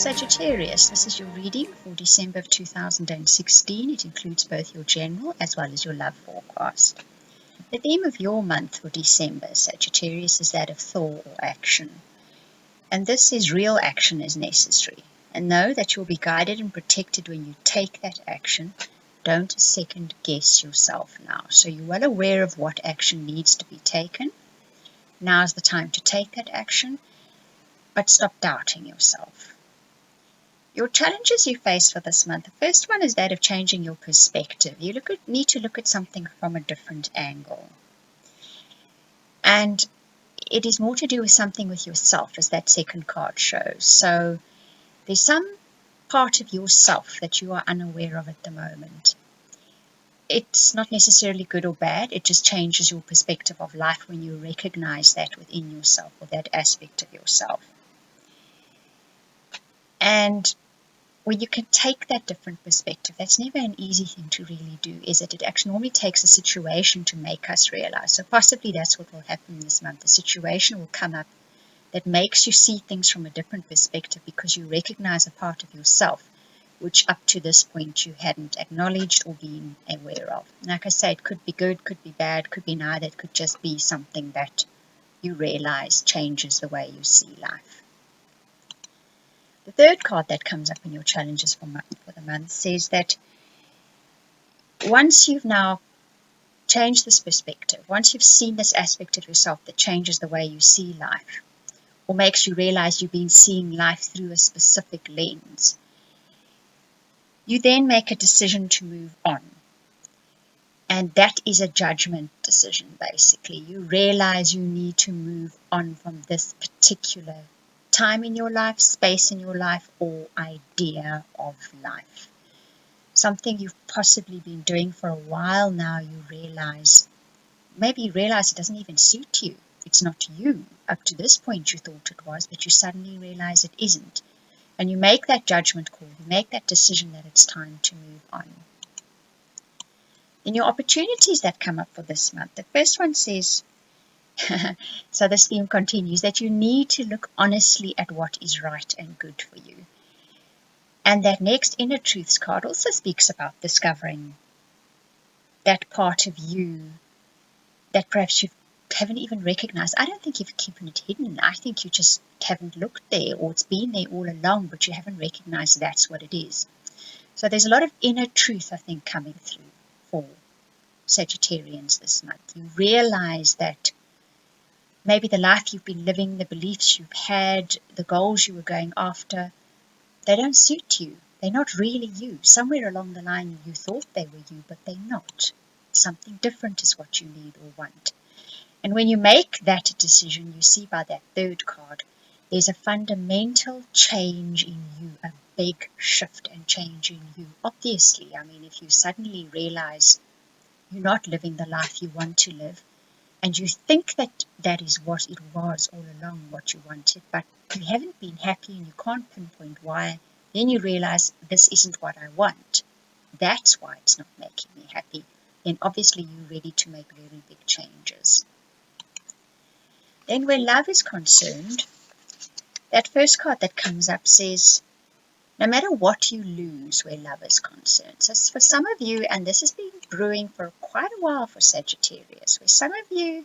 Sagittarius, this is your reading for December of 2016. It includes both your general as well as your love forecast. The theme of your month for December, Sagittarius, is that of thought or action. And this is real action is necessary. And know that you'll be guided and protected when you take that action. Don't second guess yourself now. So you're well aware of what action needs to be taken. Now's the time to take that action, but stop doubting yourself. Your challenges you face for this month, the first one is that of changing your perspective. You need to look at something from a different angle. And it is more to do with something with yourself, as that second card shows. So there's some part of yourself that you are unaware of at the moment. It's not necessarily good or bad. It just changes your perspective of life when you recognize that within yourself, or that aspect of yourself. And when you can take that different perspective, that's never an easy thing to really do, is it? It actually normally takes a situation to make us realize. So possibly that's what will happen this month. A situation will come up that makes you see things from a different perspective because you recognize a part of yourself which up to this point you hadn't acknowledged or been aware of. Like I say, it could be good, could be bad, could be neither. It could just be something that you realize changes the way you see life. The third card that comes up in your challenges for the month says that once you've now changed this perspective, once you've seen this aspect of yourself that changes the way you see life, or makes you realize you've been seeing life through a specific lens, you then make a decision to move on. And that is a judgment decision, basically. You realize you need to move on from this particular time in your life, space in your life, or idea of life. Something you've possibly been doing for a while now, maybe you realize it doesn't even suit you. It's not you. Up to this point you thought it was, but you suddenly realize it isn't. And you make that judgment call, you make that decision that it's time to move on. In your opportunities that come up for this month, the first one says, so this theme continues, that you need to look honestly at what is right and good for you. And that next Inner Truths card also speaks about discovering that part of you that perhaps you haven't even recognized. I don't think you've kept it hidden. I think you just haven't looked there, or it's been there all along, but you haven't recognized that's what it is. So there's a lot of inner truth, I think, coming through for Sagittarians this month. You realize that maybe the life you've been living, the beliefs you've had, the goals you were going after, they don't suit you. They're not really you. Somewhere along the line you thought they were you, but they're not. Something different is what you need or want. And when you make that decision, you see by that third card, there's a fundamental change in you, a big shift and change in you. Obviously, I mean, if you suddenly realize you're not living the life you want to live, and you think that that is what it was all along, what you wanted, but you haven't been happy and you can't pinpoint why, then you realize this isn't what I want. That's why it's not making me happy. Then obviously you're ready to make very big changes. Then where love is concerned, that first card that comes up says, no matter what you lose where love is concerned. So for some of you, and this has been brewing for quite a while for Sagittarius, where some of you,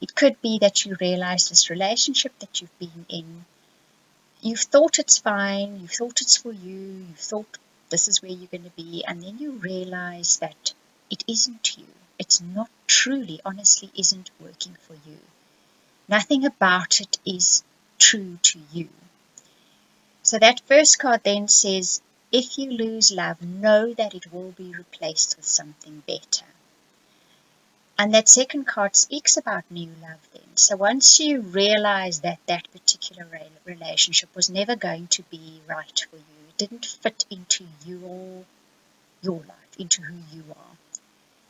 it could be that you realize this relationship that you've been in, you've thought it's fine, you've thought it's for you, you've thought this is where you're going to be, and then you realize that it isn't you. It's not truly, honestly, isn't working for you. Nothing about it is true to you. So that first card then says, if you lose love, know that it will be replaced with something better. And that second card speaks about new love then. So once you realize that that particular relationship was never going to be right for you, it didn't fit into your life, into who you are,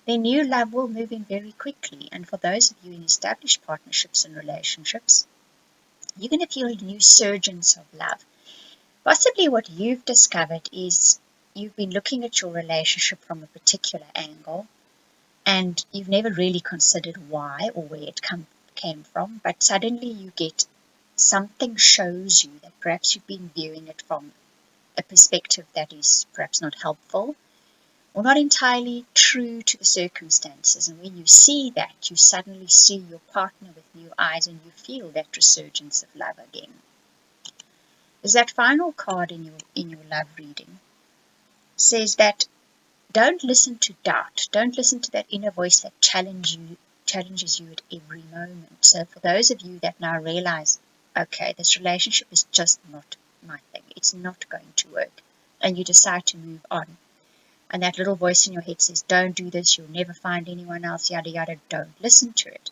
then new love will move in very quickly. And for those of you in established partnerships and relationships, you're going to feel a new surgence of love. Possibly what you've discovered is you've been looking at your relationship from a particular angle, and you've never really considered why or where it came from, but suddenly you get something shows you that perhaps you've been viewing it from a perspective that is perhaps not helpful or not entirely true to the circumstances. And when you see that, you suddenly see your partner with new eyes and you feel that resurgence of love again. There's that final card in your love reading says that don't listen to doubt. Don't listen to that inner voice that challenges you at every moment. So for those of you that now realize, okay, this relationship is just not my thing. It's not going to work. And you decide to move on. And that little voice in your head says, don't do this. You'll never find anyone else, yada, yada. Don't listen to it.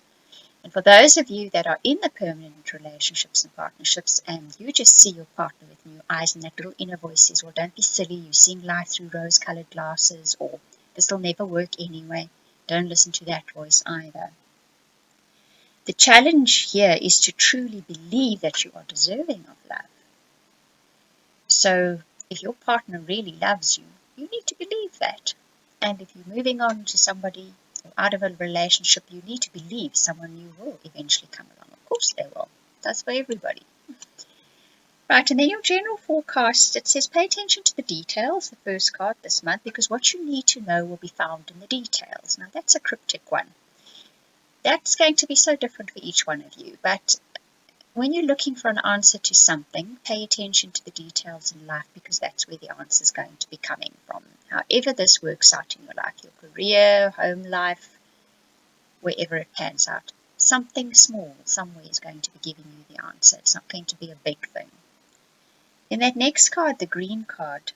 And for those of you that are in the permanent relationships and partnerships and you just see your partner with new eyes and that little inner voice says, well, don't be silly, you're seeing life through rose-colored glasses, or this will never work anyway. Don't listen to that voice either. The challenge here is to truly believe that you are deserving of love. So if your partner really loves you, you need to believe that. And if you're moving on to somebody out of a relationship, you need to believe someone new will eventually come along. Of course they will. That's for everybody. Right, and then your general forecast, it says pay attention to the details, the first card this month, because what you need to know will be found in the details. Now that's a cryptic one. That's going to be so different for each one of you, but when you're looking for an answer to something, pay attention to the details in life, because that's where the answer is going to be coming from. However this works out in your life, your career, home life, wherever it pans out, something small somewhere is going to be giving you the answer. It's not going to be a big thing. Then that next card, the green card,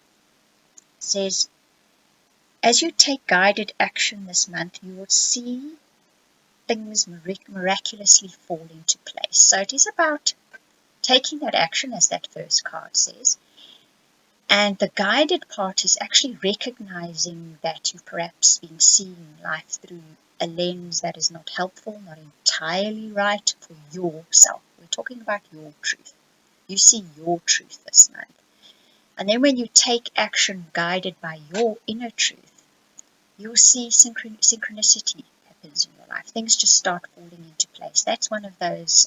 says, as you take guided action this month, you will see things miraculously fall into place. So it is about taking that action, as that first card says. And the guided part is actually recognizing that you've perhaps been seeing life through a lens that is not helpful, not entirely right for yourself. We're talking about your truth. You see your truth this month. And then when you take action guided by your inner truth, you'll see synchronicity happens in your life. Things just start falling into place. That's one of those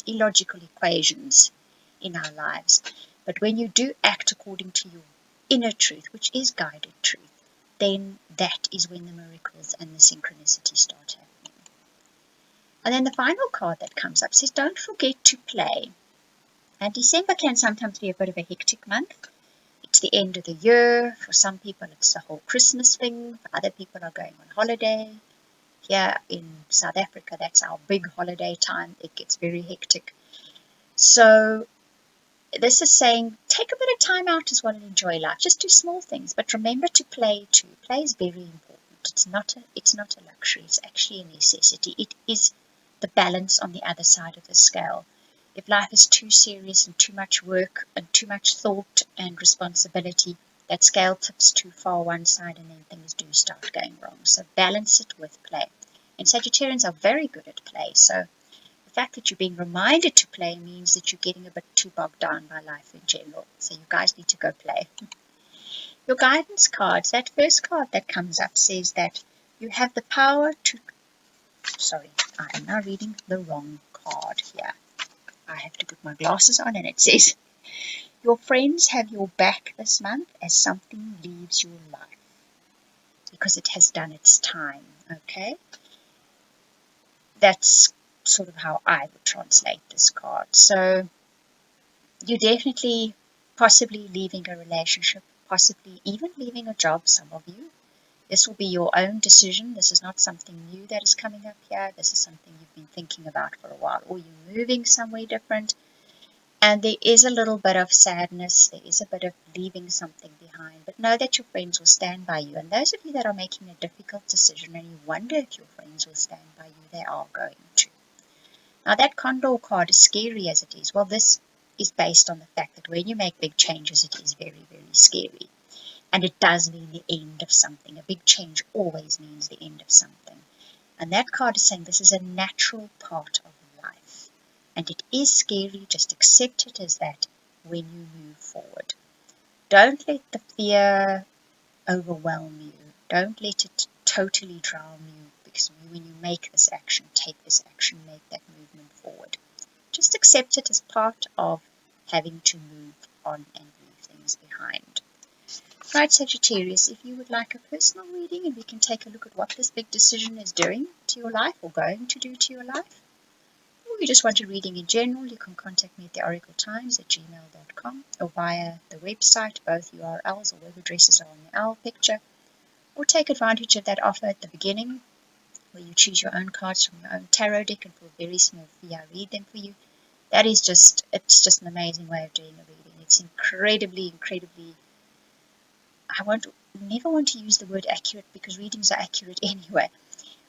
illogical equations in our lives. But when you do act according to your inner truth, which is guided truth, then that is when the miracles and the synchronicity start happening. And then the final card that comes up says, don't forget to play. And December can sometimes be a bit of a hectic month. It's the end of the year. For some people, it's the whole Christmas thing. For other people are going on holiday. Here in South Africa, that's our big holiday time. It gets very hectic. So this is saying, take a bit of time out as well and enjoy life. Just do small things, but remember to play too. Play is very important. It's not a luxury. It's actually a necessity. It is the balance on the other side of the scale. If life is too serious and too much work and too much thought and responsibility, that scale tips too far one side and then things do start going wrong. So balance it with play. And Sagittarians are very good at play. So the fact that you're being reminded to play means that you're getting a bit too bogged down by life in general. So you guys need to go play. Your guidance cards, that first card that comes up says that you have the power to... Sorry, I am now reading the wrong card here. I have to put my glasses on, and it says, your friends have your back this month as something leaves your life because it has done its time, okay? That's sort of how I would translate this card. So you're definitely possibly leaving a relationship, possibly even leaving a job, some of you. This will be your own decision. This is not something new that is coming up here. This is something you've been thinking about for a while. Or you're moving somewhere different. And there is a little bit of sadness. There is a bit of leaving something behind. But know that your friends will stand by you. And those of you that are making a difficult decision and you wonder if your friends will stand by you, they are going to. Now that Condor card, as scary as it is, well, this is based on the fact that when you make big changes, it is very, very scary. And it does mean the end of something. A big change always means the end of something. And that card is saying this is a natural part of life. And it is scary. Just accept it as that when you move forward. Don't let the fear overwhelm you. Don't let it totally drown you. Because when you make this action, take this action, make that movement forward. Just accept it as part of having to move on and leave things behind. Right, Sagittarius, if you would like a personal reading and we can take a look at what this big decision is doing to your life or going to do to your life, or you just want a reading in general, you can contact me at theoracletimes@gmail.com or via the website. Both URLs or web addresses are on the owl picture. Or take advantage of that offer at the beginning where you choose your own cards from your own tarot deck, and for a very small fee I read them for you. It's just an amazing way of doing a reading. It's incredibly, I never want to use the word accurate because readings are accurate anyway,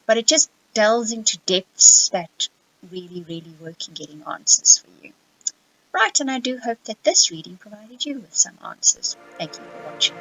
but it just delves into depths that really work in getting answers for you. Right, and I do hope that this reading provided you with some answers. Thank you for watching.